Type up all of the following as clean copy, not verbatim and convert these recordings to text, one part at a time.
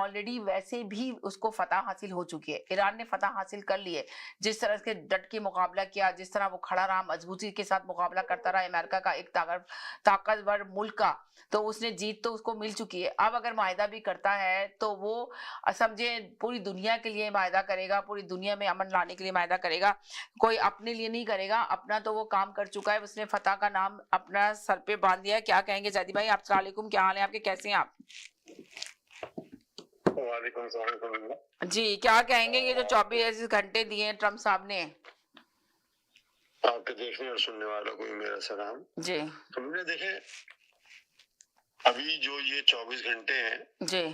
Already ویسے بھی اس کو فتح حاصل ہو چکی ہے، ایران نے فتح حاصل کر لی ہے، جس طرح کے ڈٹ کے مقابلہ کیا، جس طرح وہ کھڑا رہا، مضبوطی کے ساتھ مقابلہ کرتا رہا امریکہ کا ایک طاقتور ملک کا، تو اس نے جیت تو اس کو مل چکی ہے. اب اگر معاہدہ بھی کرتا ہے تو وہ سمجھے پوری دنیا کے لیے معاہدہ کرے گا، پوری دنیا میں امن لانے کے لیے معاہدہ کرے گا، کوئی اپنے لیے نہیں کرے گا. اپنا تو وہ کام کر چکا ہے، اس نے فتح کا نام اپنا سر پہ باندھ دیا ہے. کیا کہیں گے زیدی بھائی؟ السلام علیکم، کیا حال ہے آپ کے، کیسے ہیں آپ؟ وعلیکم السلام. جی کیا کہیں گے یہ جو 24 گھنٹے دیے ہیں ٹرمپ صاحب نے؟ آپ کے دیکھنے اور سننے والوں کو بھی میرا سلام. جی ہم نے دیکھے ابھی جو یہ 24 گھنٹے ہیں جی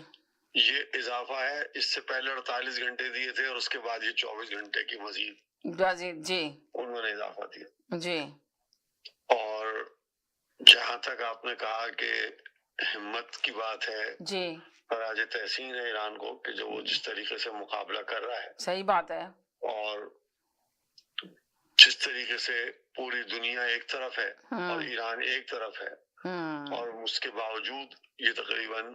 یہ اضافہ ہے، اس سے پہلے 48 گھنٹے دیے تھے اور اس کے بعد یہ 24 گھنٹے کی مزید جی انہوں نے اضافہ دیا. جی اور جہاں تک آپ نے کہا کہ ہمت کی بات ہے، جی خراج تحسین ہے ایران کو کہ جو وہ جس طریقے سے مقابلہ کر رہا ہے، صحیح بات ہے. اور جس طریقے سے پوری دنیا ایک طرف ہے اور ایران ایک طرف ہے، اور اس کے باوجود یہ تقریباً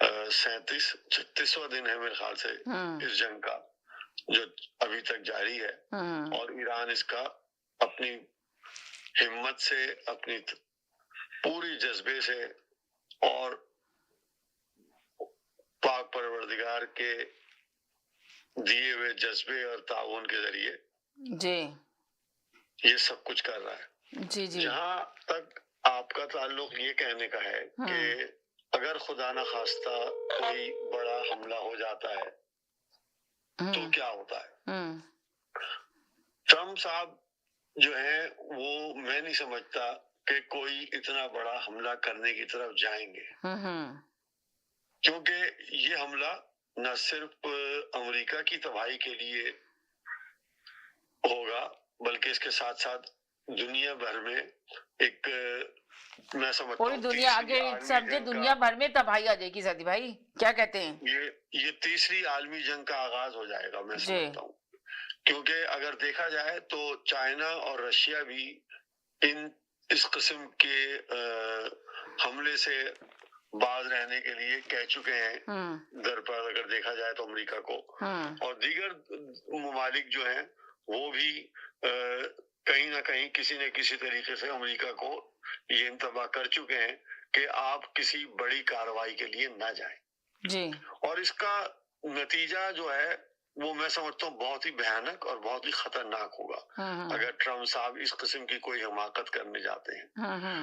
36واں دن ہے میرے خیال سے اس جنگ کا جو ابھی تک جاری ہے، اور ایران اس کا اپنی ہمت سے، اپنی پوری جذبے سے اور پاک پروردگار کے دیے ہوئے جذبے اور تعاون کے ذریعے جی یہ سب کچھ کر رہا ہے. جی جی جہاں تک آپ کا تعلق یہ کہنے کا ہے کہ اگر خدا نہ خواستہ کوئی بڑا حملہ ہو جاتا ہے تو کیا ہوتا ہے، ٹرمپ صاحب جو ہیں وہ میں نہیں سمجھتا کہ کوئی اتنا بڑا حملہ کرنے کی طرف جائیں گے، کیونکہ یہ حملہ نہ صرف امریکہ کی تباہی کے لیے ہوگا بلکہ اس کے ساتھ ساتھ دنیا بھر میں ایک، میں سمجھتا پوری ہوں دنیا تیسری آگے عالمی سمجھے جنگ دنیا کا، بھر میں تباہی آ جائے گی. زیدی بھائی کیا کہتے ہیں؟ یہ تیسری عالمی جنگ کا آغاز ہو جائے گا میں جی سمجھتا ہوں. کیونکہ اگر دیکھا جائے تو چائنا اور رشیا بھی اس قسم کے حملے سے باز رہنے کے لیے کہہ چکے ہیں در پر، اگر دیکھا جائے تو امریکہ کو، اور دیگر ممالک جو ہیں وہ بھی کہیں نہ کہیں کسی نہ کسی طریقے سے امریکہ کو یہ انتباہ کر چکے ہیں کہ آپ کسی بڑی کارروائی کے لیے نہ جائیں. جی اور اس کا نتیجہ جو ہے وہ میں سمجھتا ہوں بہت ہی بھیانک اور بہت ہی خطرناک ہوگا اگر ٹرمپ صاحب اس قسم کی کوئی حماقت کرنے جاتے ہیں.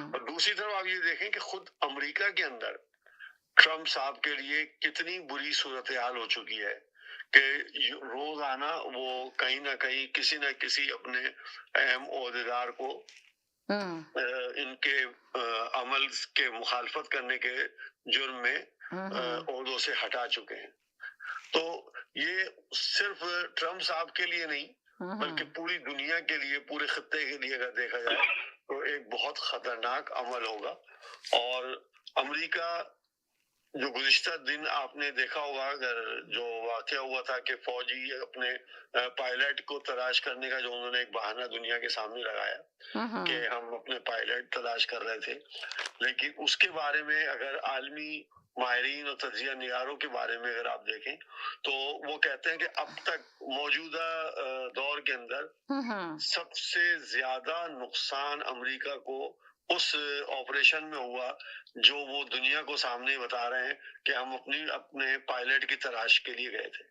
اور دوسری طرف آپ یہ دیکھیں کہ خود امریکہ کے اندر ٹرمپ صاحب کے لیے کتنی بری صورتحال ہو چکی ہے کہ روزانہ وہ کہیں نہ کہیں کسی نہ کسی اپنے اہم عہدیدار کو ان کے عمل کے مخالفت کرنے کے جرم میں عہدوں سے ہٹا چکے ہیں. تو یہ صرف ٹرمپ صاحب کے لیے نہیں بلکہ پوری دنیا کے لیے، پورے خطے کے لیے اگر دیکھا جائے تو ایک بہت خطرناک عمل ہوگا. اور امریکہ جو گزشتہ دن آپ نے دیکھا ہوگا اگر جو واقعہ ہوا تھا کہ فوجی اپنے پائلٹ کو تلاش کرنے کا جو انہوں نے ایک بہانہ دنیا کے سامنے لگایا کہ ہم اپنے پائلٹ تلاش کر رہے تھے، لیکن اس کے بارے میں اگر عالمی ماہرین اور تجزیہ نگاروں کے بارے میں اگر آپ دیکھیں تو وہ کہتے ہیں کہ اب تک موجودہ دور کے اندر سب سے زیادہ نقصان امریکہ کو اس آپریشن میں ہوا جو وہ دنیا کو سامنے بتا رہے ہیں کہ ہم اپنے پائلٹ کی تلاش کے لیے گئے تھے.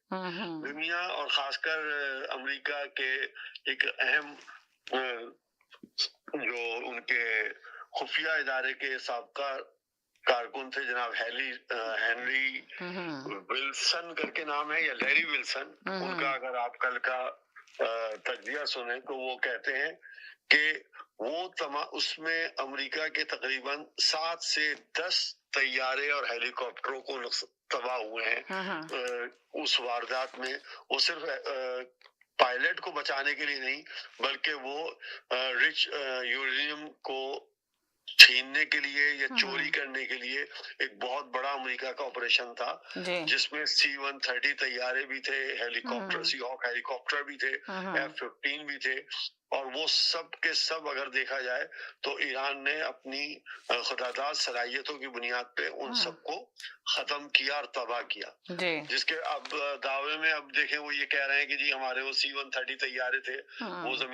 دنیا اور خاص کر امریکہ کے ایک اہم جو ان کے خفیہ ادارے کے سابقہ کارکن تھے جناب ہینری ولسن کر کے نام ہے یا لیری ولسن، ان کا اگر آپ کل کا تجزیہ سنیں تو وہ کہتے ہیں کہ وہ اس میں امریکہ کے تقریباً 7 سے 10 طیارے اور ہیلی کاپٹروں کو تباہ ہوئے ہیں اس واردات میں. وہ صرف پائلٹ کو بچانے کے لیے نہیں بلکہ وہ رچ یورینیم کو چھیننے کے لیے یا چوری کرنے کے لیے ایک بہت بڑا امریکہ کا آپریشن تھا جس میں C-130 طیارے بھی تھے، ہیلی کاپٹر سی ہاک ہیلی کاپٹر بھی تھے، F-15 بھی تھے، اور وہ سب کے سب اگر دیکھا جائے تو ایران نے اپنی خودداد صلاحیتوں کی بنیاد پہ ان سب کو ختم کیا اور تباہ کیا، جس کے اب دعوے میں اب دیکھیں وہ یہ کہہ رہے ہیں کہ جی ہمارے وہ C-130 طیارے تھے وہ زمین